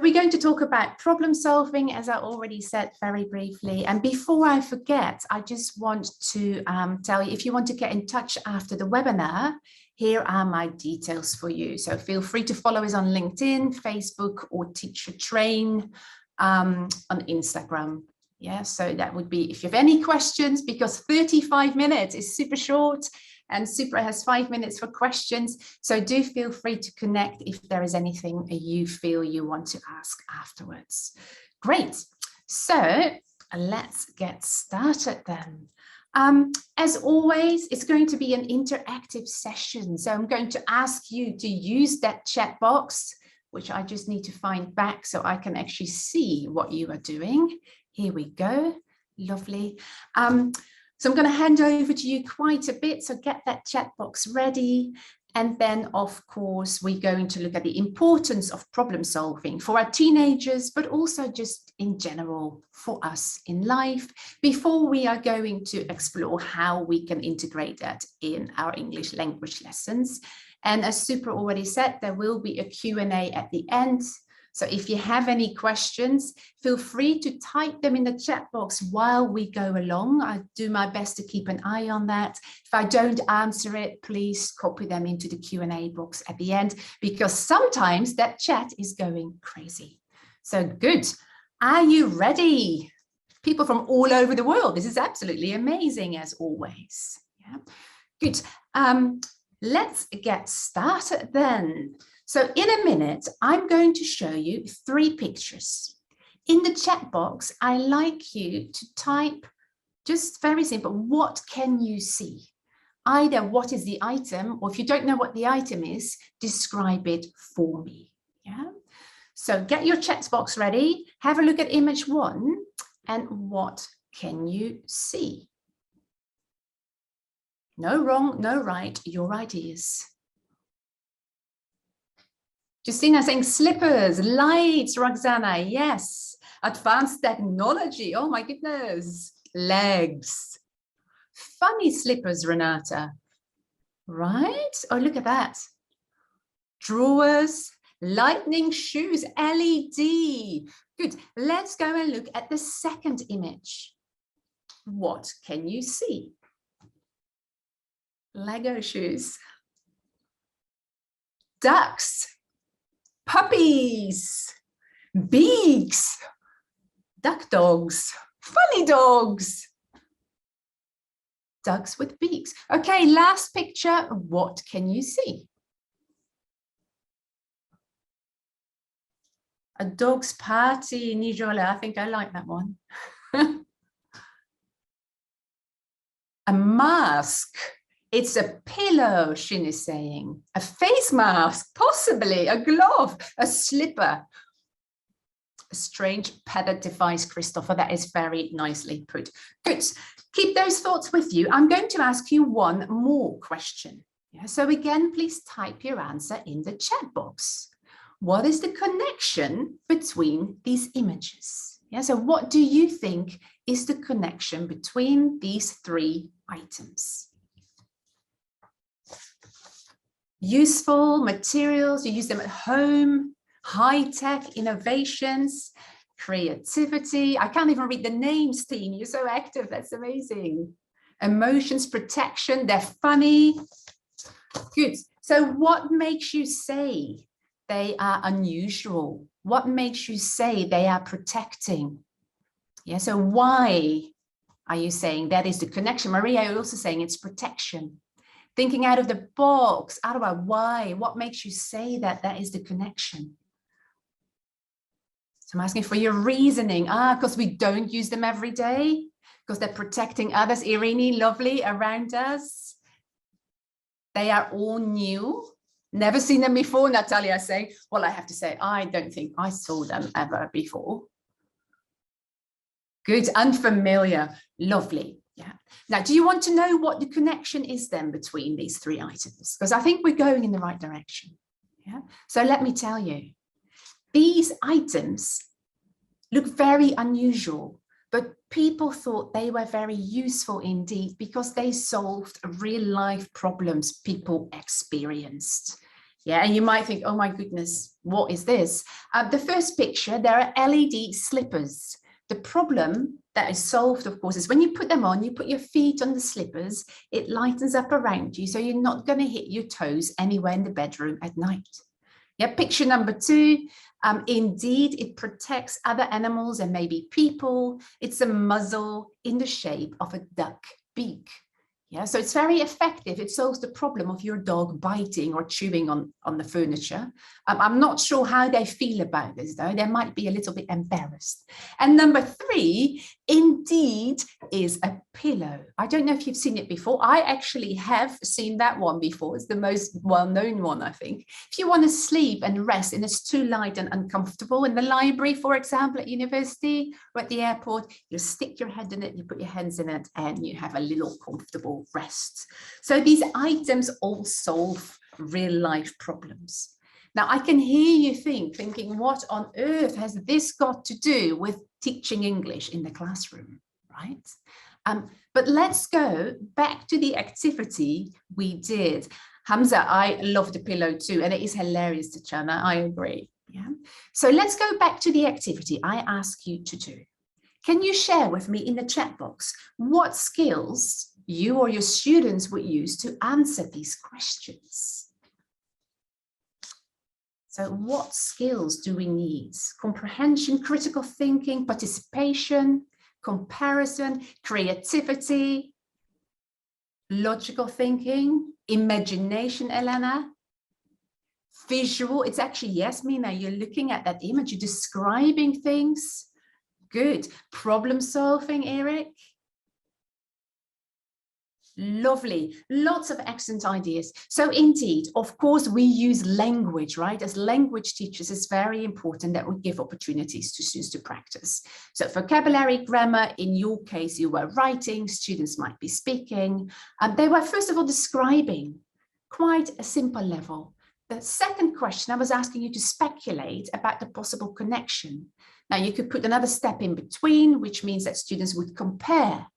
we're going to talk about problem solving, as I already said very briefly. And before I forget, I just want to tell you, if you want to get in touch after the webinar, here are my details for you. So feel free to follow us on LinkedIn, Facebook, or Teacher Train on Instagram. Yeah, so that would be if you have any questions, because 35 minutes is super short. And Supra has 5 minutes for questions. So do feel free to connect if there is anything you feel you want to ask afterwards. Great. So let's get started then. As always, it's going to be an interactive session. So I'm going to ask you to use that chat box, which I just need to find back so I can actually see what you are doing. Here we go. Lovely. So I'm going to hand over to you quite a bit, so get that chat box ready. And then, of course, we're going to look at the importance of problem solving for our teenagers, but also just in general for us in life, before we are going to explore how we can integrate that in our English language lessons. And as Supra already said, there will be a Q&A at the end. So if you have any questions, feel free to type them in the chat box while we go along. I do my best to keep an eye on that. If I don't answer it, please copy them into the Q&A box at the end, because sometimes that chat is going crazy. So good. Are you ready? People from all over the world. This is absolutely amazing, as always. Yeah. Good. Let's get started then. So in a minute, I'm going to show you 3 pictures. In the chat box, I like you to type, just very simple, what can you see? Either what is the item, or if you don't know what the item is, describe it for me. Yeah. So get your chat box ready, have a look at image 1, and what can you see? No wrong, no right, your ideas. Justina saying slippers, lights, Roxana, yes. Advanced technology, oh my goodness. Legs. Funny slippers, Renata. Right? Oh, look at that. Drawers, lightning shoes, LED. Good, let's go and look at the second image. What can you see? Lego shoes. Ducks. Puppies, beaks, duck dogs, funny dogs, ducks with beaks. Okay, last picture. What can you see? A dog's party, Nijola. I think I like that one. A mask. It's a pillow, Shin is saying. A face mask, possibly. A glove, a slipper. A strange padded device, Christopher. That is very nicely put. Good. Keep those thoughts with you. I'm going to ask you one more question. Yeah, so again, please type your answer in the chat box. What is the connection between these images? Yeah, so what do you think is the connection between these 3 items? Useful materials, you use them at home, high-tech innovations, creativity. I can't even read the names, team. You're so active. That's amazing. Emotions, protection. They're funny. Good. So what makes you say they are unusual? What makes you say they are protecting? Yeah. So why are you saying that is the connection? Maria, you're also saying it's protection. Thinking out of the box, out of our why, what makes you say that that is the connection? So I'm asking for your reasoning. Because we don't use them every day, because they're protecting others. Irini, lovely, around us. They are all new. Never seen them before, Natalia saying, well, I have to say, I don't think I saw them ever before. Good, unfamiliar, lovely. Yeah. Now, do you want to know what the connection is then between these 3 items? Because I think we're going in the right direction. Yeah. So let me tell you, these items look very unusual, but people thought they were very useful indeed, because they solved real life problems people experienced. Yeah, and you might think, oh my goodness, what is this? The first picture, there are LED slippers. The problem that is solved, of course, is when you put them on, you put your feet on the slippers, it lightens up around you, so you're not going to hit your toes anywhere in the bedroom at night. Yeah, picture number 2, indeed, it protects other animals and maybe people. It's a muzzle in the shape of a duck beak. Yeah, so it's very effective. It solves the problem of your dog biting or chewing on the furniture. I'm not sure how they feel about this, though. They might be a little bit embarrassed. And number 3, indeed, is a pillow. I don't know if you've seen it before. I actually have seen that one before. It's the most well-known one, I think. If you want to sleep and rest and it's too light and uncomfortable in the library, for example, at university or at the airport, you stick your head in it, you put your hands in it, and you have a little comfortable rest. So these items all solve real life problems. Now I can hear you thinking, what on earth has this got to do with teaching English in the classroom, right? But let's go back to the activity we did. Hamza, I love the pillow too, and it is hilarious, Tachana, I agree. Yeah. So let's go back to the activity I asked you to do. Can you share with me in the chat box what skills you or your students would use to answer these questions? So what skills do we need? Comprehension, critical thinking, participation, comparison, creativity, logical thinking, imagination, Elena, visual. It's actually, yes, Mina, you're looking at that image, you're describing things. Good. Problem solving, Eric. Lovely. Lots of excellent ideas. So indeed, of course, we use language, right? As language teachers, it's very important that we give opportunities to students to practice. So vocabulary, grammar, in your case, you were writing, students might be speaking. They were, first of all, describing, quite a simple level. The second question, I was asking you to speculate about the possible connection. Now, you could put another step in between, which means that students would compare.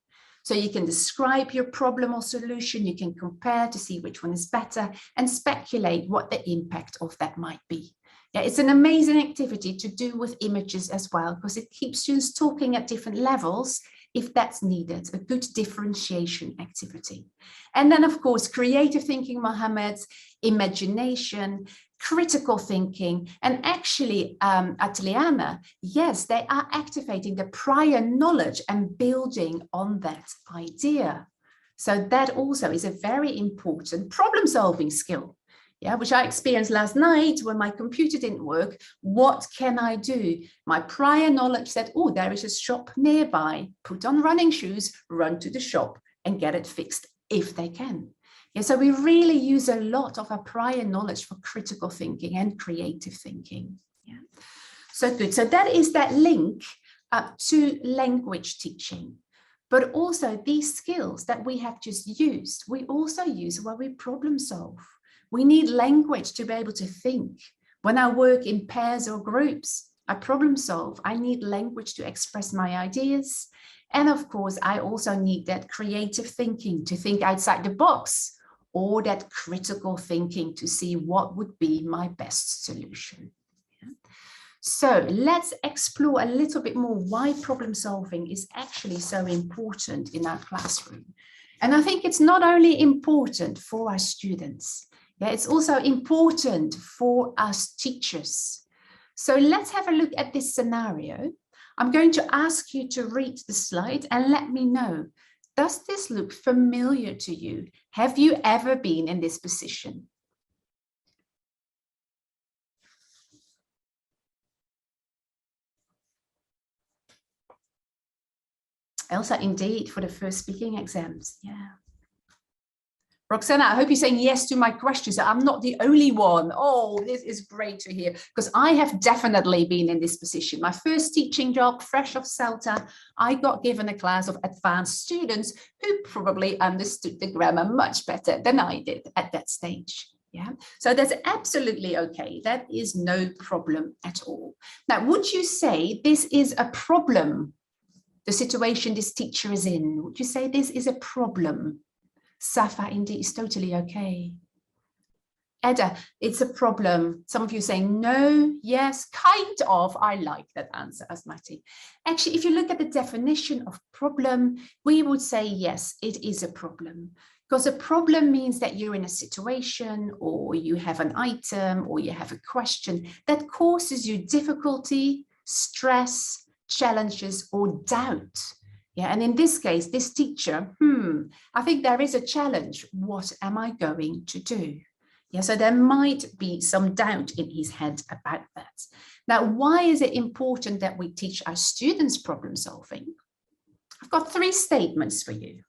So you can describe your problem or solution, you can compare to see which one is better and speculate what the impact of that might be. Yeah, it's an amazing activity to do with images as well, because it keeps students talking at different levels if that's needed, a good differentiation activity. And then, of course, creative thinking, Mohammed, imagination, critical thinking, and actually at Liana, yes, they are activating the prior knowledge and building on that idea. So that also is a very important problem-solving skill, yeah, which I experienced last night when my computer didn't work. What can I do? My prior knowledge said, oh, there is a shop nearby. Put on running shoes, run to the shop and get it fixed if they can. Yeah, so we really use a lot of our prior knowledge for critical thinking and creative thinking. Yeah, so good. So that is that link to language teaching. But also these skills that we have just used, we also use where we problem solve. We need language to be able to think. When I work in pairs or groups, I problem solve. I need language to express my ideas. And of course, I also need that creative thinking to think outside the box, or that critical thinking to see what would be my best solution. Yeah. So let's explore a little bit more why problem solving is actually so important in our classroom. And I think it's not only important for our students, yeah, it's also important for us teachers. So let's have a look at this scenario. I'm going to ask you to read the slide and let me know, does this look familiar to you? Have you ever been in this position? Elsa, indeed, for the first speaking exams, yeah. Roxana, I hope you're saying yes to my questions. I'm not the only one. Oh, this is great to hear, because I have definitely been in this position. My first teaching job, fresh off CELTA, I got given a class of advanced students who probably understood the grammar much better than I did at that stage. Yeah, so that's absolutely okay. That is no problem at all. Now, would you say this is a problem, the situation this teacher is in? Would you say this is a problem? Safa, indeed, is totally okay. Edda, it's a problem. Some of you saying no, yes, kind of. I like that answer, Asmati. Actually, if you look at the definition of problem, we would say yes, it is a problem. Because a problem means that you're in a situation or you have an item or you have a question that causes you difficulty, stress, challenges, or doubt. Yeah, and in this case, this teacher, I think there is a challenge. What am I going to do? Yeah, so there might be some doubt in his head about that. Now, why is it important that we teach our students problem solving? I've got 3 statements for you.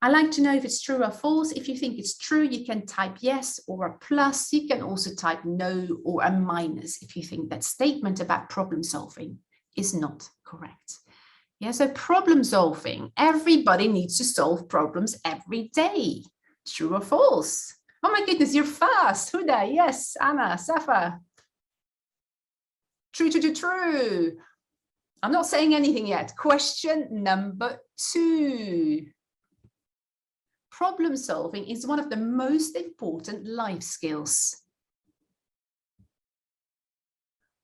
I like to know if it's true or false. If you think it's true, you can type yes or a plus. You can also type no or a minus if you think that statement about problem solving is not correct. Yeah, so problem solving, everybody needs to solve problems every day. True or false? Oh my goodness, you're fast. Huda, yes. Anna, Safa. True, true, true, true. I'm not saying anything yet. Question number 2. Problem solving is one of the most important life skills.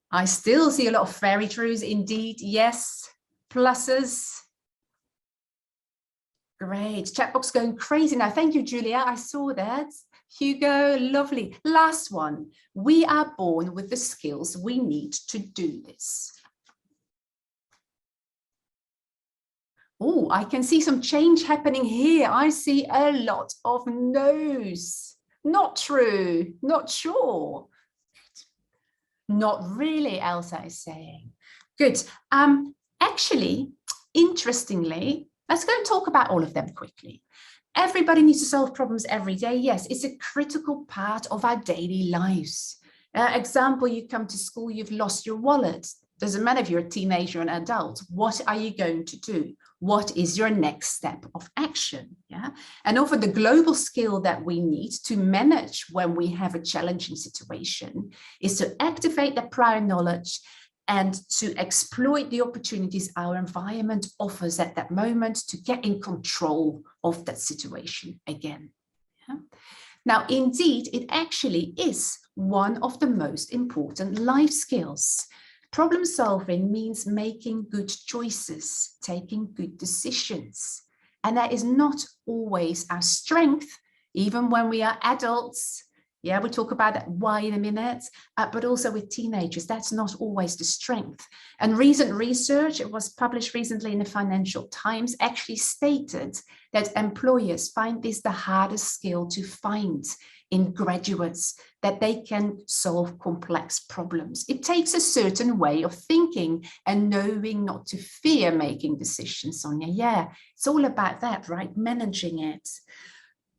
I still see a lot of very trues indeed. Yes. Pluses. Great. Chat box going crazy now. Thank you, Julia. I saw that. Hugo, lovely. Last one. We are born with the skills we need to do this. Oh, I can see some change happening here. I see a lot of no's. Not true. Not sure. Not really, Elsa is saying. Good. Actually, interestingly, let's go and talk about all of them quickly. Everybody needs to solve problems every day. Yes, it's a critical part of our daily lives. Example, you come to school, you've lost your wallet. Doesn't matter if you're a teenager or an adult. What are you going to do? What is your next step of action? Yeah, and over the global skill that we need to manage when we have a challenging situation is to activate the prior knowledge and to exploit the opportunities our environment offers at that moment to get in control of that situation again. Yeah? Now, indeed, it actually is one of the most important life skills. Problem solving means making good choices, taking good decisions. And that is not always our strength, even when we are adults. Yeah, we'll talk about that why in a minute, but also with teenagers, that's not always the strength. And recent research, it was published recently in the Financial Times, actually stated that employers find this the hardest skill to find in graduates, that they can solve complex problems. It takes a certain way of thinking and knowing not to fear making decisions, Sonia. Yeah, it's all about that, right? Managing it.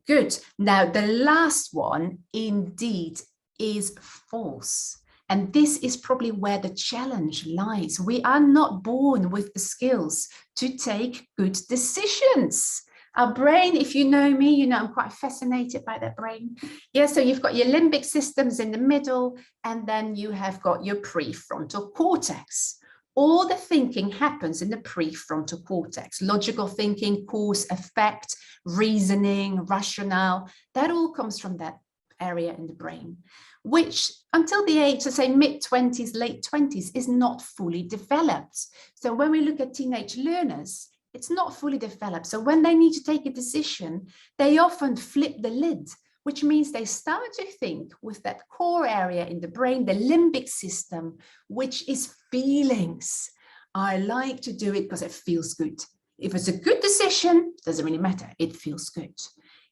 Good. Now, the last one indeed is false. And this is probably where the challenge lies. We are not born with the skills to take good decisions. Our brain, if you know me, you know I'm quite fascinated by that brain. Yeah, so you've got your limbic systems in the middle, and then you have got your prefrontal cortex. All the thinking happens in the prefrontal cortex. Logical thinking, cause, effect, reasoning, rationale, that all comes from that area in the brain, which until the age of, say, mid-20s, late 20s, is not fully developed. So when we look at teenage learners, it's not fully developed. So when they need to take a decision, they often flip the lid, which means they start to think with that core area in the brain, the limbic system, which is feelings. I like to do it because it feels good. If it's a good decision, doesn't really matter. It feels good.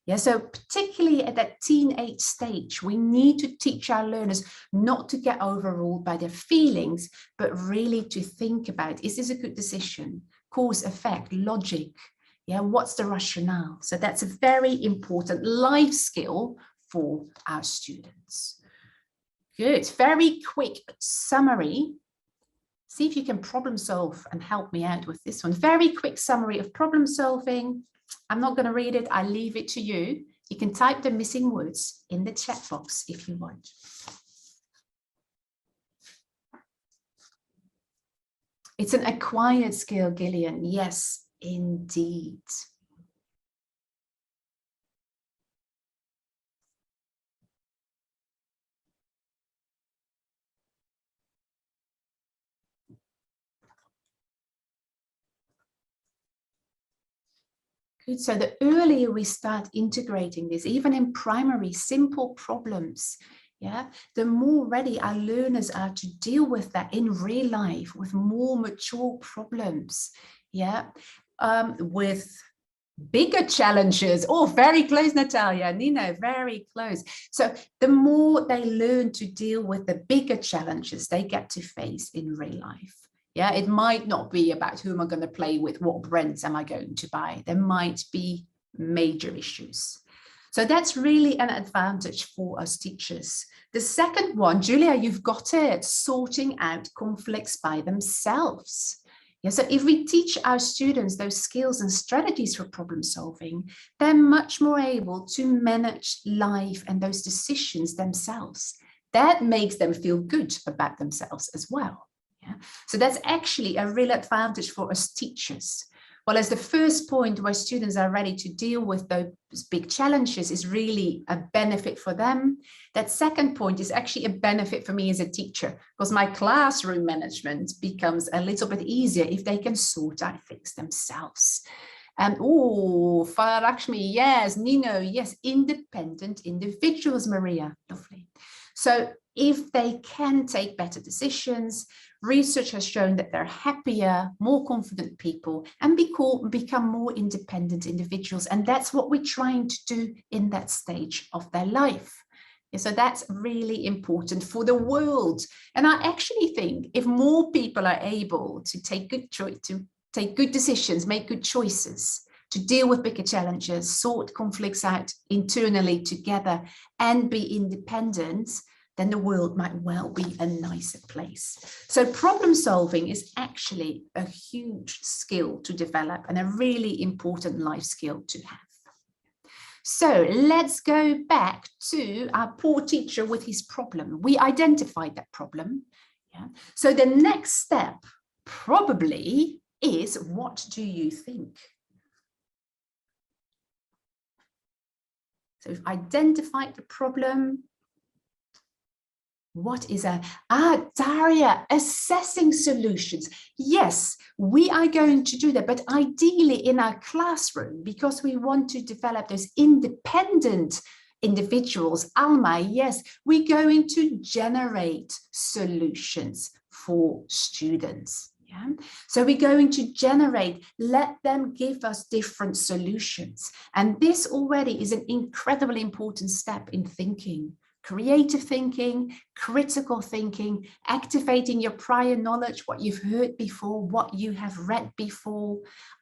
Yeah, so particularly at that teenage stage, we need to teach our learners not to get overruled by their feelings, but really to think about, is this a good decision? Cause, effect, logic. Yeah, what's the rationale? So that's a very important life skill for our students. Good, very quick summary. See if you can problem solve and help me out with this one. Very quick summary of problem solving. I'm not going to read it. I leave it to you. You can type the missing words in the chat box if you want. It's an acquired skill, Gillian. Yes, indeed. Good. So the earlier we start integrating this, even in primary, simple problems, yeah, the more ready our learners are to deal with that in real life with more mature problems, yeah, with bigger challenges. Oh, very close, Natalia. Nino, very close. So the more they learn to deal with the bigger challenges they get to face in real life. Yeah, it might not be about who am I going to play with, what brands am I going to buy. There might be major issues. So that's really an advantage for us teachers. The second one, Julia, you've got it, sorting out conflicts by themselves. Yeah, so if we teach our students those skills and strategies for problem solving, they're much more able to manage life and those decisions themselves. That makes them feel good about themselves as well. Yeah? So that's actually a real advantage for us teachers. Well, as the first point where students are ready to deal with those big challenges is really a benefit for them. That second point is actually a benefit for me as a teacher, because my classroom management becomes a little bit easier if they can sort out things themselves. And oh, Farashmi, yes, Nino, yes, independent individuals, Maria, lovely. So if they can take better decisions, research has shown that they're happier, more confident people and become more independent individuals. And that's what we're trying to do in that stage of their life. Yeah, so that's really important for the world. And I actually think if more people are able to take good decisions, make good choices, to deal with bigger challenges, sort conflicts out internally together and be independent, then the world might well be a nicer place. So problem solving is actually a huge skill to develop and a really important life skill to have. So let's go back to our poor teacher with his problem. We identified that problem. Yeah. So the next step probably is, what do you think? So we've identified the problem. What is Daria, assessing solutions. Yes, we are going to do that, but ideally in our classroom, because we want to develop those independent individuals. Alma, yes, we're going to generate solutions for students. Yeah. So we're going to generate, let them give us different solutions. And this already is an incredibly important step in thinking. Creative thinking, critical thinking, activating your prior knowledge, what you've heard before, what you have read before.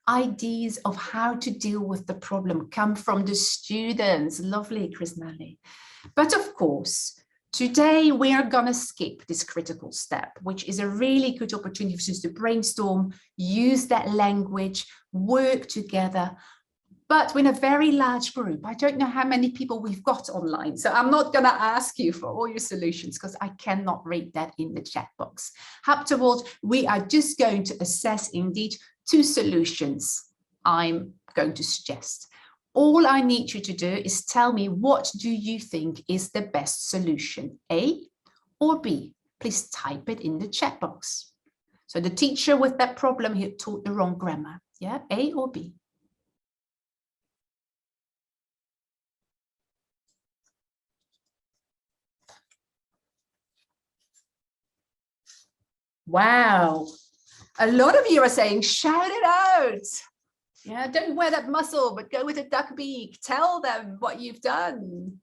Ideas of how to deal with the problem come from the students. Lovely, Krishnali. But of course, today we are going to skip this critical step, which is a really good opportunity for us to brainstorm, use that language, work together. But we're in a very large group. I don't know how many people we've got online. So I'm not going to ask you for all your solutions because I cannot read that in the chat box. Afterwards, we are just going to assess indeed 2 solutions I'm going to suggest. All I need you to do is tell me, what do you think is the best solution, A or B? Please type it in the chat box. So the teacher with that problem, he taught the wrong grammar. Yeah, A or B? Wow, a lot of you are saying, shout it out. Yeah, don't wear that muscle, but go with a duck beak. Tell them what you've done.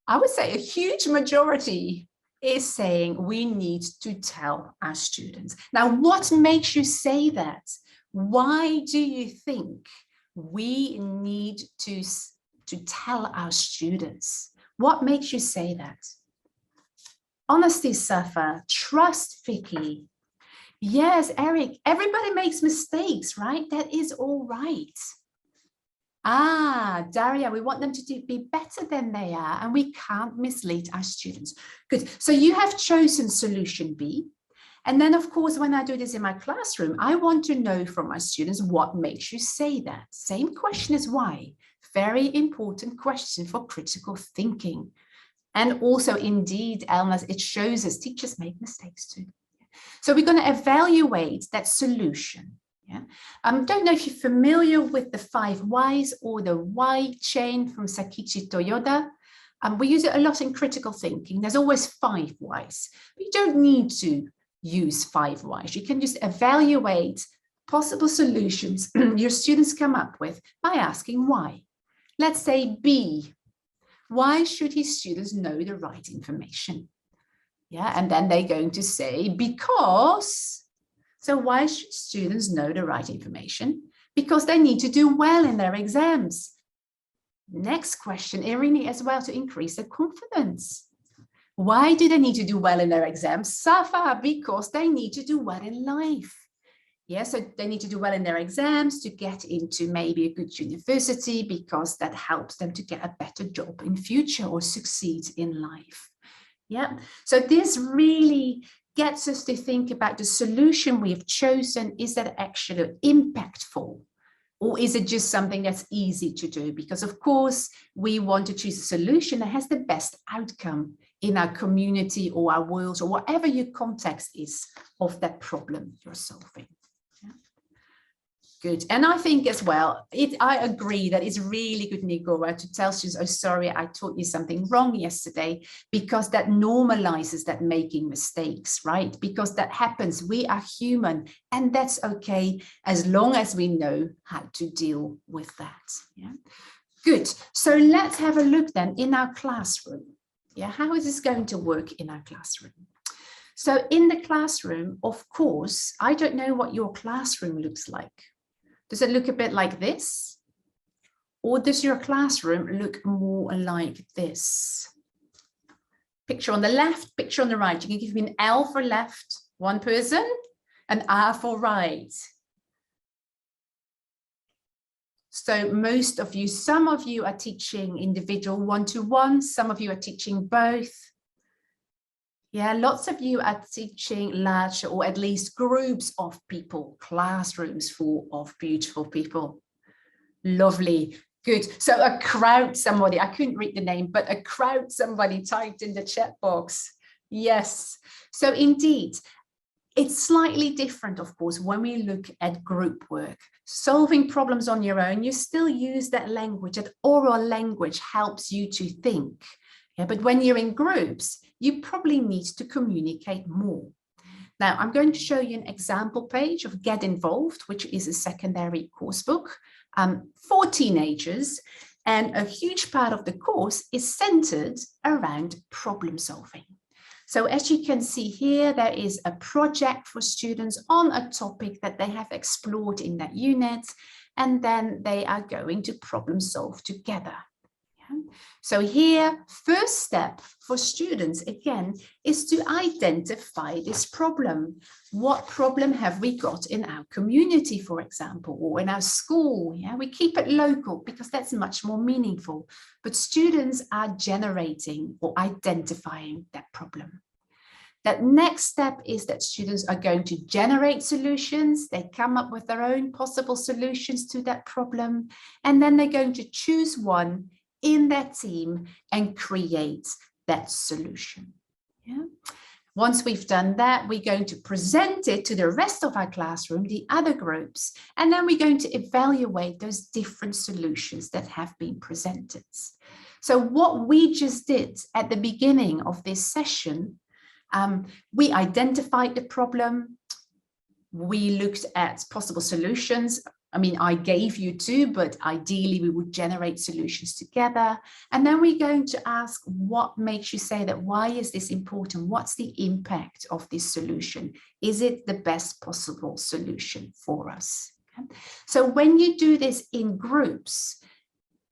I would say a huge majority is saying we need to tell our students. Now, what makes you say that? Why do you think we need to tell our students? What makes you say that? Honesty, Safa. Trust, Vicky. Yes, Eric, everybody makes mistakes, right? That is all right. Daria, we want them to be better than they are, and we can't mislead our students. Good. So you have chosen solution B. And then, of course, when I do this in my classroom, I want to know from my students what makes you say that. Same question as why. Very important question for critical thinking. And also, indeed, Elmas, it shows us teachers make mistakes too. So we're going to evaluate that solution. Yeah. Don't know if you're familiar with the 5 whys or the why chain from Sakichi Toyoda. We use it a lot in critical thinking. There's always 5 whys. But you don't need to use 5 whys. You can just evaluate possible solutions your students come up with by asking why. Let's say B. Why should his students know the right information? Yeah, and then they're going to say because. So why should students know the right information? Because they need to do well in their exams. Next question, Irini, as well, to increase their confidence. Why do they need to do well in their exams? Safa, because they need to do well in life. Yeah, so they need to do well in their exams to get into maybe a good university because that helps them to get a better job in future or succeed in life. Yeah, so this really gets us to think about the solution we have chosen. Is that actually impactful? Or is it just something that's easy to do? Because of course, we want to choose a solution that has the best outcome in our community or our world or whatever your context is of that problem you're solving. Good. And I think as well, I agree that it's really good, Nigora, to tell students, oh, sorry, I taught you something wrong yesterday, because that normalizes that making mistakes, right? Because that happens. We are human, and that's okay as long as we know how to deal with that. Yeah. Good. So let's have a look then in our classroom. Yeah. How is this going to work in our classroom? So in the classroom, of course, I don't know what your classroom looks like. Does it look a bit like this? Or does your classroom look more like this? Picture on the left, picture on the right. You can give me an L for left, one person, an R for right. So most of you, some of you are teaching individual one-to-one, some of you are teaching both. Yeah, lots of you are teaching large or at least groups of people, classrooms full of beautiful people. Lovely, good. So a crowd, somebody, I couldn't read the name, but a crowd, somebody typed in the chat box. Yes, so indeed, it's slightly different, of course, when we look at group work. Solving problems on your own, you still use that language, that oral language helps you to think. Yeah, but when you're in groups, you probably need to communicate more. Now, I'm going to show you an example page of Get Involved, which is a secondary course book for teenagers. And a huge part of the course is centered around problem solving. So as you can see here, there is a project for students on a topic that they have explored in that unit, and then they are going to problem solve together. So here, first step for students, again, is to identify this problem. What problem have we got in our community, for example, or in our school? Yeah, we keep it local because that's much more meaningful. But students are generating or identifying that problem. That next step is that students are going to generate solutions. They come up with their own possible solutions to that problem, and then they're going to choose one in their team and create that solution. Yeah. Once we've done that, we're going to present it to the rest of our classroom, the other groups, and then we're going to evaluate those different solutions that have been presented. So what we just did at the beginning of this session, we identified the problem, we looked at possible solutions. I mean, I gave you 2, but ideally we would generate solutions together. And then we're going to ask, what makes you say that? Why is this important? What's the impact of this solution? Is it the best possible solution for us? Okay. So when you do this in groups,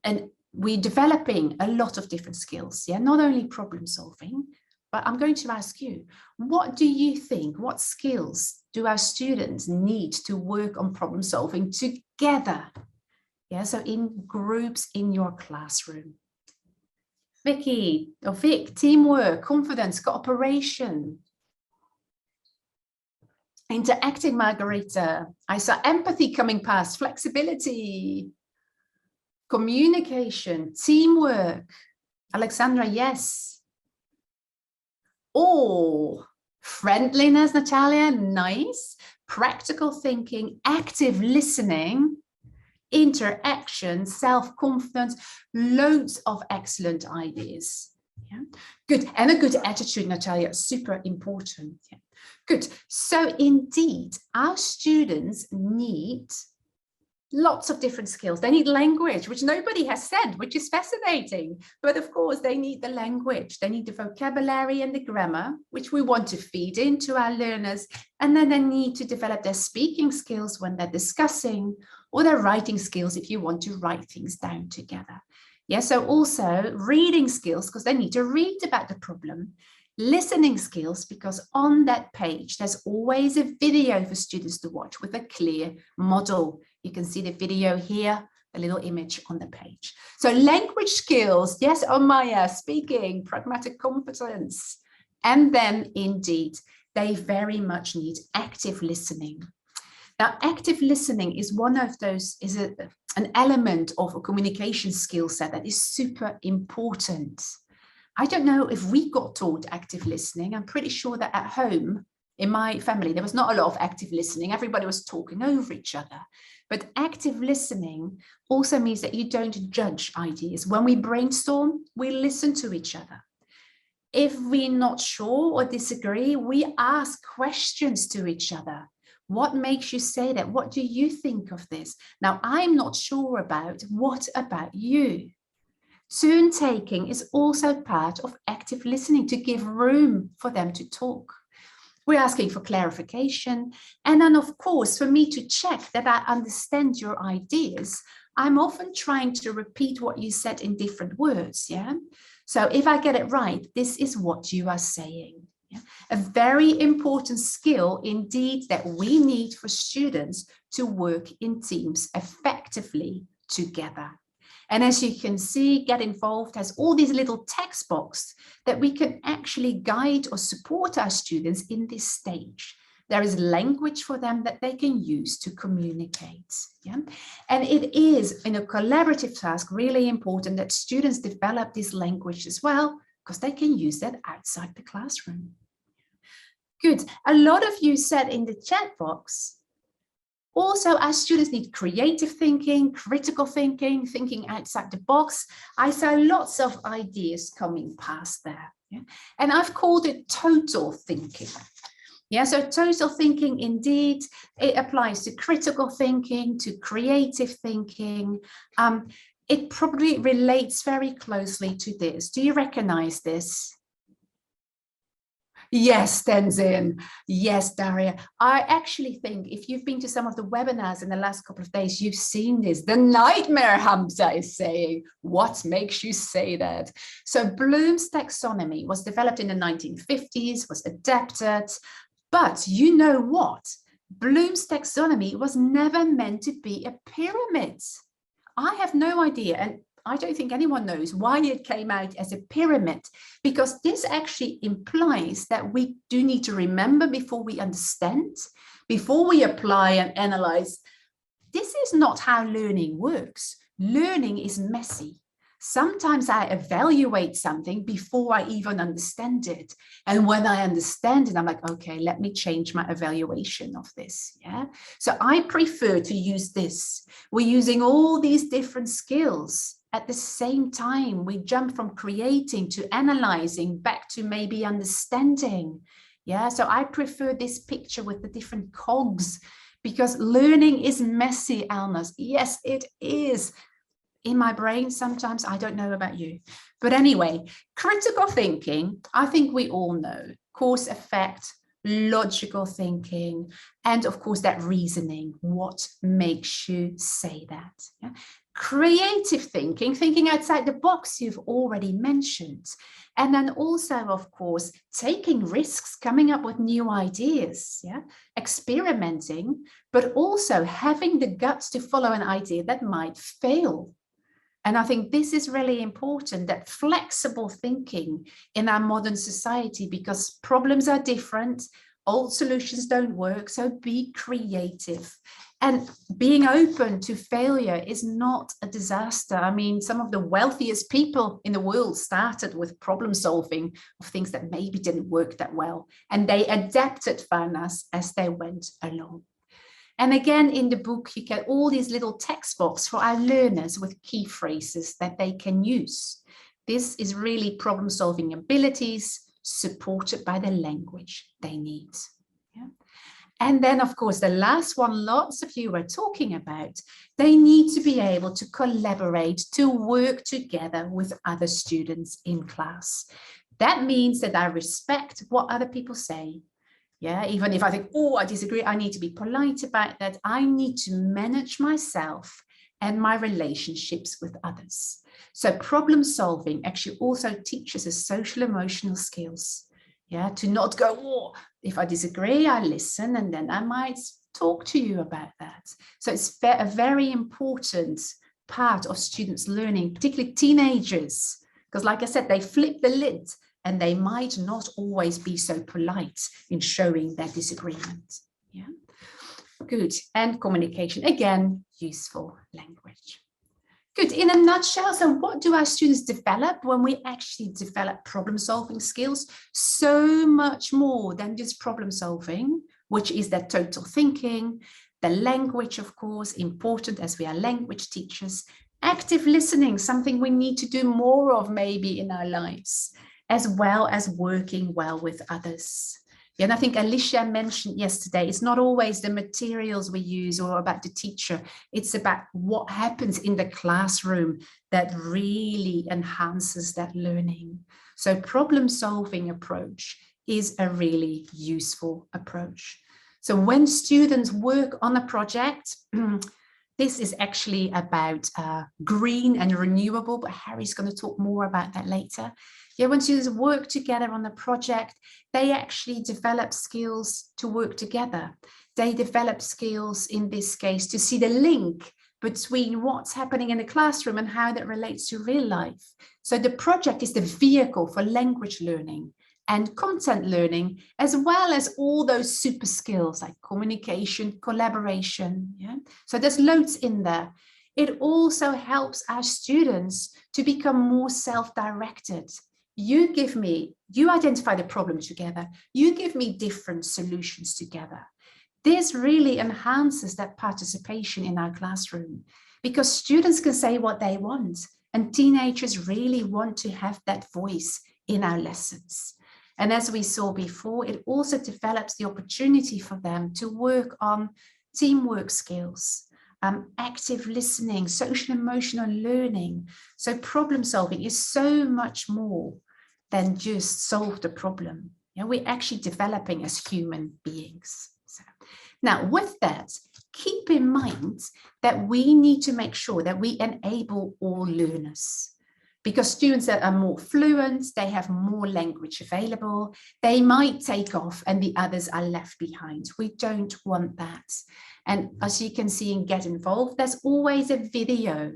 and we're developing a lot of different skills, yeah, not only problem solving, but I'm going to ask you, what do you think, what skills do our students need to work on problem solving together? Yeah, so in groups in your classroom. Vicky, or Vic, teamwork, confidence, cooperation. Interacting, Margarita. I saw empathy coming past, flexibility, communication, teamwork. Alexandra, yes. Oh, friendliness, Natalia, nice. practical thinking, active listening, interaction, self-confidence, loads of excellent ideas. Yeah, good. And a good attitude, Natalia, super important. Yeah. Good. So indeed, our students need lots of different skills. They need language, which nobody has said, which is fascinating. But of course, they need the language. They need the vocabulary and the grammar, which we want to feed into our learners. And then they need to develop their speaking skills when they're discussing, or their writing skills if you want to write things down together. Yeah, so also reading skills, because they need to read about the problem. Listening skills, because on that page, there's always a video for students to watch with a clear model. You can see the video here, a little image on the page. So language skills, yes, Maya, speaking, pragmatic competence. And then indeed, they very much need active listening. Now, active listening is one of those, an element of a communication skill set that is super important. I don't know if we got taught active listening. I'm pretty sure that at home, in my family, there was not a lot of active listening. Everybody was talking over each other. But active listening also means that you don't judge ideas. When we brainstorm, we listen to each other. If we're not sure or disagree, we ask questions to each other. What makes you say that? What do you think of this? Now, I'm not sure about. What about you? Turn taking is also part of active listening, to give room for them to talk. We're asking for clarification. And then, of course, for me to check that I understand your ideas, I'm often trying to repeat what you said in different words. Yeah. So if I get it right, this is what you are saying. Yeah? A very important skill indeed that we need for students to work in teams effectively together. And as you can see, Get Involved has all these little text boxes that we can actually guide or support our students in this stage. There is language for them that they can use to communicate. Yeah? And it is, in a collaborative task, really important that students develop this language as well, because they can use that outside the classroom. Good. A lot of you said in the chat box, also, our students need creative thinking, critical thinking, thinking outside the box. I saw lots of ideas coming past there. Yeah? And I've called it total thinking. Yeah, so total thinking, indeed, it applies to critical thinking, to creative thinking. It probably relates very closely to this. Do you recognize this? Yes, Tenzin. Yes, Daria. I actually think if you've been to some of the webinars in the last couple of days, you've seen this. The nightmare, Hamza is saying. What makes you say that? So Bloom's taxonomy was developed in the 1950s, was adapted. But you know what? Bloom's taxonomy was never meant to be a pyramid. I have no idea. And I don't think anyone knows why it came out as a pyramid, because this actually implies that we do need to remember before we understand, before we apply and analyze. This is not how learning works. Learning is messy. Sometimes I evaluate something before I even understand it. And when I understand it, I'm like, okay, let me change my evaluation of this. Yeah. So I prefer to use this. We're using all these different skills. At the same time, we jump from creating to analyzing back to maybe understanding. Yeah, so I prefer this picture with the different cogs, because learning is messy, Almas. Yes, it is. In my brain, sometimes, I don't know about you. But anyway, critical thinking, I think we all know. Cause effect, logical thinking, and of course that reasoning. What makes you say that? Yeah? Creative thinking, thinking outside the box, you've already mentioned. And then also, of course, taking risks, coming up with new ideas, yeah, experimenting, but also having the guts to follow an idea that might fail. And I think this is really important, that flexible thinking in our modern society, because problems are different, old solutions don't work, so be creative. And being open to failure is not a disaster. I mean, some of the wealthiest people in the world started with problem solving of things that maybe didn't work that well. And they adapted finance as they went along. And again, in the book, you get all these little text boxes for our learners with key phrases that they can use. This is really problem solving abilities supported by the language they need. Yeah. And then, of course, the last one, lots of you were talking about, they need to be able to collaborate, to work together with other students in class. That means that I respect what other people say. Yeah, even if I think, oh, I disagree, I need to be polite about that. I need to manage myself and my relationships with others. So problem solving actually also teaches us social emotional skills. Yeah, to not go, oh, if I disagree, I listen, and then I might talk to you about that. So it's a very important part of students learning, particularly teenagers, because like I said, they flip the lid and they might not always be so polite in showing their disagreement. Yeah, good. And communication, again, useful language. Good. In a nutshell, so what do our students develop when we actually develop problem-solving skills? So much more than just problem solving, which is their total thinking, the language, of course, important as we are language teachers, active listening, something we need to do more of maybe in our lives, as well as working well with others. Yeah, and I think Alicia mentioned yesterday, it's not always the materials we use or about the teacher. It's about what happens in the classroom that really enhances that learning. So problem-solving approach is a really useful approach. So when students work on a project, this is actually about green and renewable, but Harry's going to talk more about that later. Yeah, when students work together on a project, they actually develop skills to work together. They develop skills, in this case, to see the link between what's happening in the classroom and how that relates to real life. So the project is the vehicle for language learning and content learning, as well as all those super skills like communication, collaboration. Yeah? So there's loads in there. It also helps our students to become more self-directed. You identify the problem together. You give me different solutions together. This really enhances that participation in our classroom because students can say what they want and teenagers really want to have that voice in our lessons. And as we saw before, it also develops the opportunity for them to work on teamwork skills, active listening, social emotional learning. So problem solving is so much more than just solve the problem. You know, we're actually developing as human beings. So, now, with that, keep in mind that we need to make sure that we enable all learners. Because students that are more fluent, they have more language available, they might take off and the others are left behind. We don't want that. And as you can see in Get Involved, there's always a video,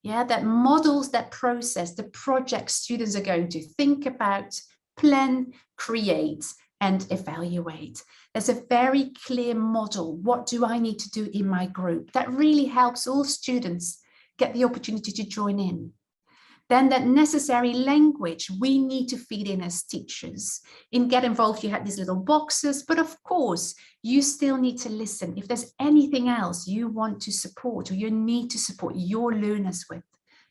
yeah, that models that process, the project students are going to think about, plan, create, and evaluate. There's a very clear model. What do I need to do in my group? That really helps all students get the opportunity to join in. Then that necessary language we need to feed in as teachers. In Get Involved, you had these little boxes, but of course, you still need to listen. If there's anything else you want to support or you need to support your learners with,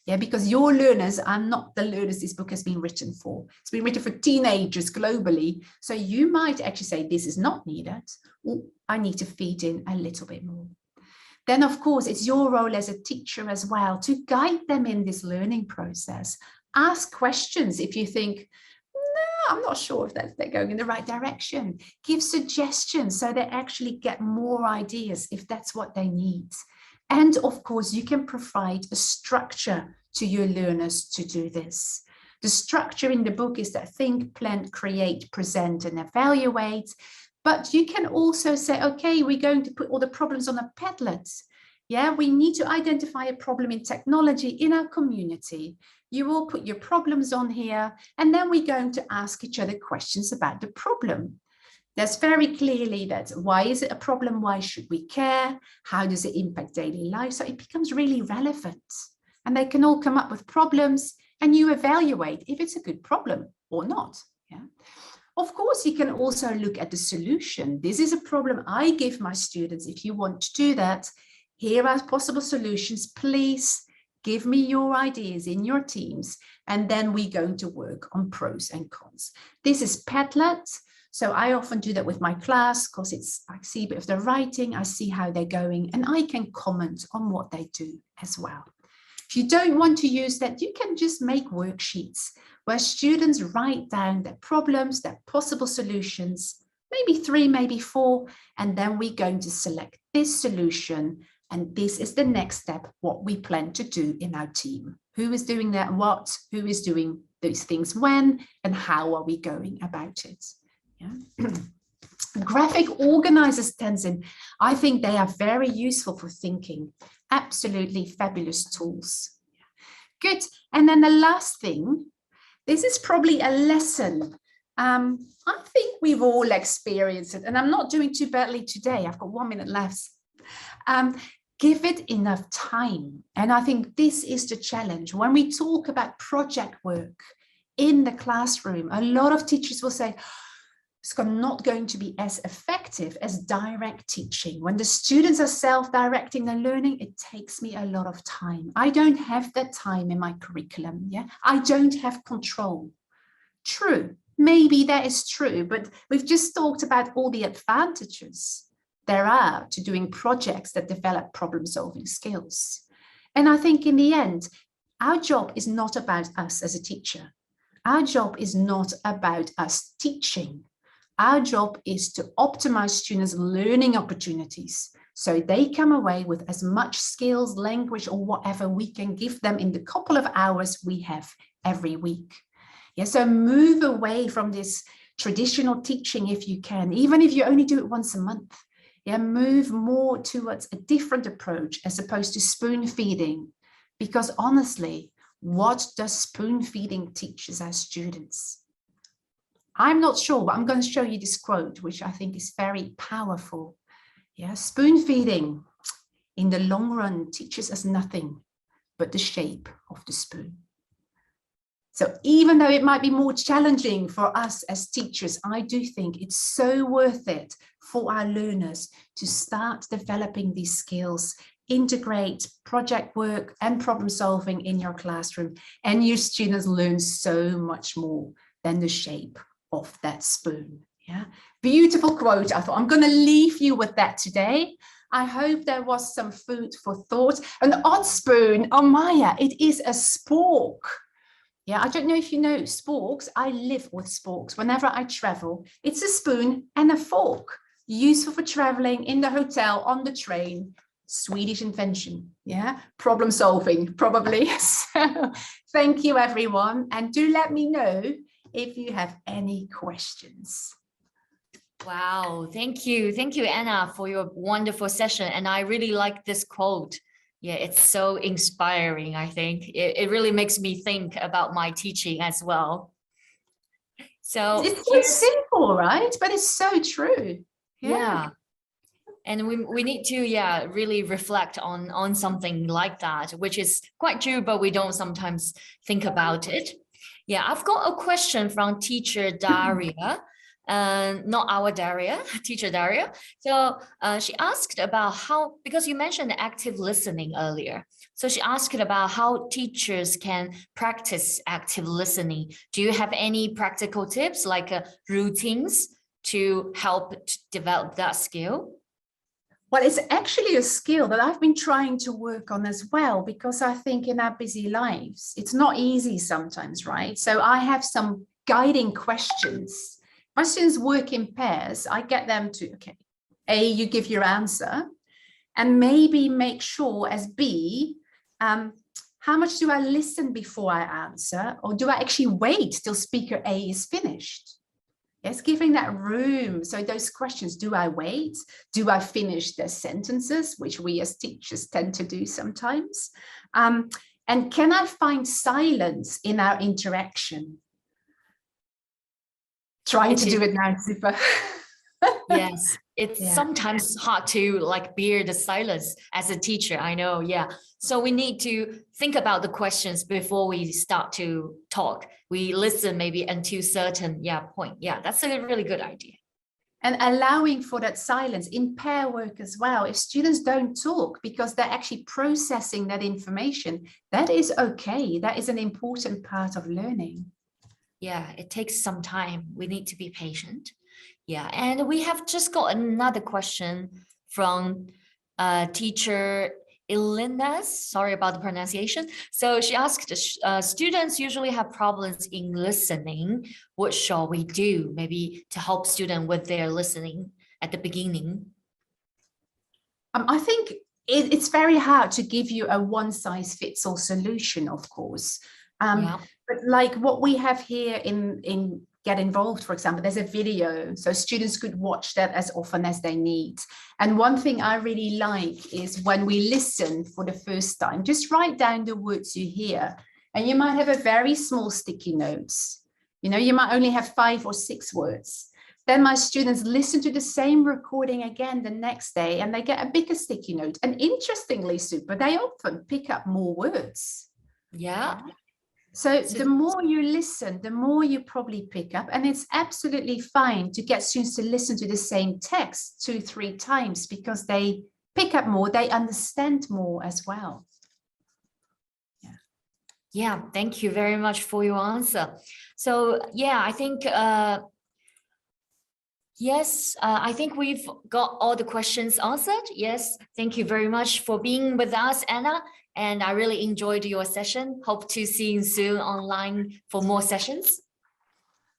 yeah, because your learners are not the learners this book has been written for. It's been written for teenagers globally. So you might actually say, this is not needed, or I need to feed in a little bit more. Then, of course, it's your role as a teacher as well to guide them in this learning process. Ask questions if you think, no, I'm not sure if they're going in the right direction. Give suggestions so they actually get more ideas if that's what they need. And of course, you can provide a structure to your learners to do this. The structure in the book is that think, plan, create, present, and evaluate. But you can also say, okay, we're going to put all the problems on a Padlet. Yeah, we need to identify a problem in technology in our community. You will put your problems on here, and then we're going to ask each other questions about the problem. There's very clearly that why is it a problem? Why should we care? How does it impact daily life? So it becomes really relevant. And they can all come up with problems and you evaluate if it's a good problem or not. Yeah. Of course, you can also look at the solution. This is a problem I give my students. If you want to do that, here are possible solutions. Please give me your ideas in your teams, and then we're going to work on pros and cons. This is Padlet. So I often do that with my class because I see a bit of the writing, I see how they're going, and I can comment on what they do as well. If you don't want to use that, you can just make worksheets where students write down their problems, their possible solutions, maybe 3, maybe 4, and then we're going to select this solution. And this is the next step, what we plan to do in our team. Who is doing that, what, who is doing those things when, and how are we going about it? Yeah. Graphic organizers, Tenzin, I think they are very useful for thinking. Absolutely fabulous tools. Good. And then the last thing, this is probably a lesson. I think we've all experienced it, and I'm not doing too badly today. I've got 1 minute left. Give it enough time. And I think this is the challenge. When we talk about project work in the classroom, a lot of teachers will say, it's not going to be as effective as direct teaching. When the students are self-directing their learning, it takes me a lot of time. I don't have that time in my curriculum. Yeah, I don't have control. True, maybe that is true, but we've just talked about all the advantages there are to doing projects that develop problem-solving skills. And I think in the end, our job is not about us as a teacher. Our job is not about us teaching. Our job is to optimize students' learning opportunities so they come away with as much skills, language, or whatever we can give them in the couple of hours we have every week. Yeah, so move away from this traditional teaching if you can, even if you only do it once a month. Yeah, move more towards a different approach as opposed to spoon feeding. Because honestly, what does spoon feeding teach our students? I'm not sure, but I'm going to show you this quote, which I think is very powerful. Yeah, spoon feeding in the long run teaches us nothing but the shape of the spoon. So even though it might be more challenging for us as teachers, I do think it's so worth it for our learners to start developing these skills, integrate project work and problem solving in your classroom, and your students learn so much more than the shape of that spoon. Yeah, beautiful quote. I thought I'm going to leave you with that today. I hope there was some food for thought. An odd spoon, oh Maya, it is a spork. Yeah, I don't know if you know sporks. I live with sporks whenever I travel. It's a spoon and a fork, useful for traveling in the hotel, on the train. Swedish invention. Yeah, problem solving probably. So thank you everyone, and do let me know if you have any questions. Wow, thank you, Anna, for your wonderful session. And I really like this quote. Yeah, it's so inspiring. I think it really makes me think about my teaching as well. So it's so simple, right? But it's so true. Yeah. And we need to, really reflect on something like that, which is quite true, but we don't sometimes think about it. Yeah, I've got a question from teacher Daria, not our Daria, teacher Daria. So she asked about how, because you mentioned active listening earlier. So she asked about how teachers can practice active listening. Do you have any practical tips like routines to help to develop that skill? Well, it's actually a skill that I've been trying to work on as well, because I think in our busy lives, it's not easy sometimes, right? So I have some guiding questions. My students work in pairs. I get them to, okay, A, you give your answer, and maybe make sure as B, how much do I listen before I answer? Or do I actually wait till speaker A is finished? Yes, giving that room. So those questions, do I wait? Do I finish the sentences, which we as teachers tend to do sometimes? And can I find silence in our interaction? Trying to do it now, super. Yes, it's Yeah. sometimes hard to like bear the silence as a teacher. I know, yeah. So we need to think about the questions before we start to talk. We listen maybe until certain, point. Yeah, that's a really good idea. And allowing for that silence in pair work as well. If students don't talk because they're actually processing that information, that is okay. That is an important part of learning. Yeah, it takes some time. We need to be patient. Yeah, and we have just got another question from teacher Ilinas. Sorry about the pronunciation. So she asked, students usually have problems in listening. What shall we do? Maybe to help students with their listening at the beginning. I think it's very hard to give you a one-size-fits-all solution, of course. But like what we have here in Get Involved, for example, there's a video, so students could watch that as often as they need. And one thing I really like is when we listen for the first time, just write down the words you hear. And you might have a very small sticky notes. You know, you might only have 5 or 6 words. Then my students listen to the same recording again the next day and they get a bigger sticky note. And interestingly, Super, they often pick up more words. Yeah. So the more you listen, the more you probably pick up. And it's absolutely fine to get students to listen to the same text 2-3 times because they pick up more, they understand more as well. Yeah, thank you very much for your answer. So yeah, I think yes, I think we've got all the questions answered. Yes, thank you very much for being with us, Anna. And I really enjoyed your session. Hope to see you soon online for more sessions.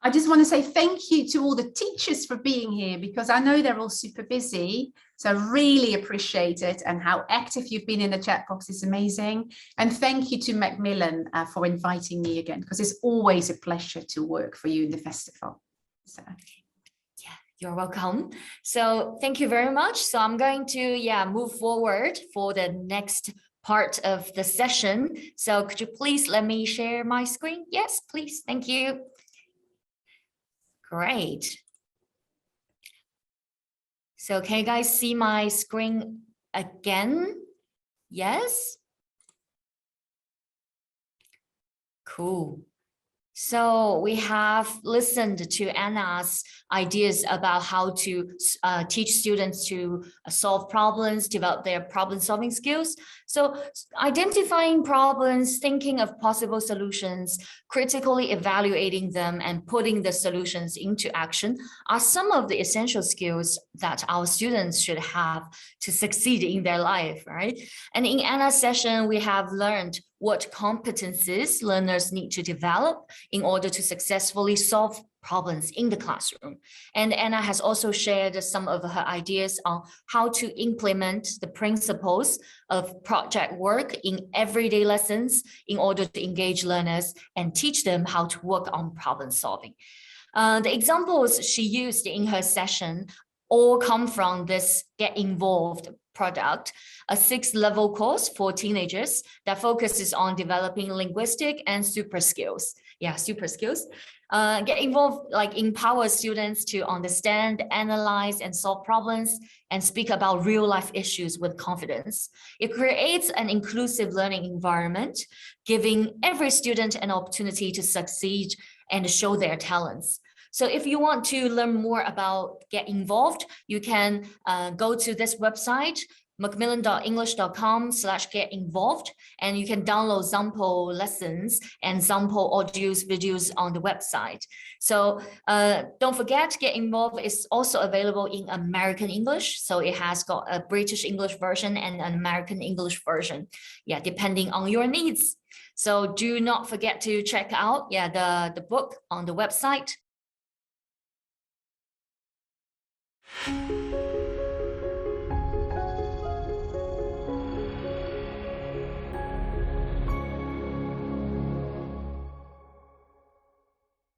I just want to say thank you to all the teachers for being here because I know they're all super busy. So I really appreciate it, and how active you've been in the chat box is amazing. And thank you to Macmillan for inviting me again, because it's always a pleasure to work for you in the festival. So. Yeah, you're welcome. So thank you very much. So I'm going to move forward for the next part of the session. So could you please let me share my screen? Yes, please. Thank you. Great. So can you guys see my screen again? Yes? Cool. So we have listened to Anna's ideas about how to teach students to solve problems, develop their problem-solving skills. So identifying problems, thinking of possible solutions, critically evaluating them, and putting the solutions into action are some of the essential skills that our students should have to succeed in their life, right? And in Anna's session, we have learned what competences learners need to develop in order to successfully solve problems in the classroom. And Anna has also shared some of her ideas on how to implement the principles of project work in everyday lessons in order to engage learners and teach them how to work on problem solving. The examples she used in her session all come from this Get Involved product, a 6-level course for teenagers that focuses on developing linguistic and super skills. Yeah, super skills. Get Involved like empowers students to understand, analyze, and solve problems and speak about real life issues with confidence. It creates an inclusive learning environment, giving every student an opportunity to succeed and show their talents. So if you want to learn more about Get Involved, you can go to this website, macmillan.english.com/get-involved, and you can download sample lessons and sample audios, videos on the website. So don't forget, Get Involved is also available in American English. So it has got a British English version and an American English version, depending on your needs. So do not forget to check out the book on the website.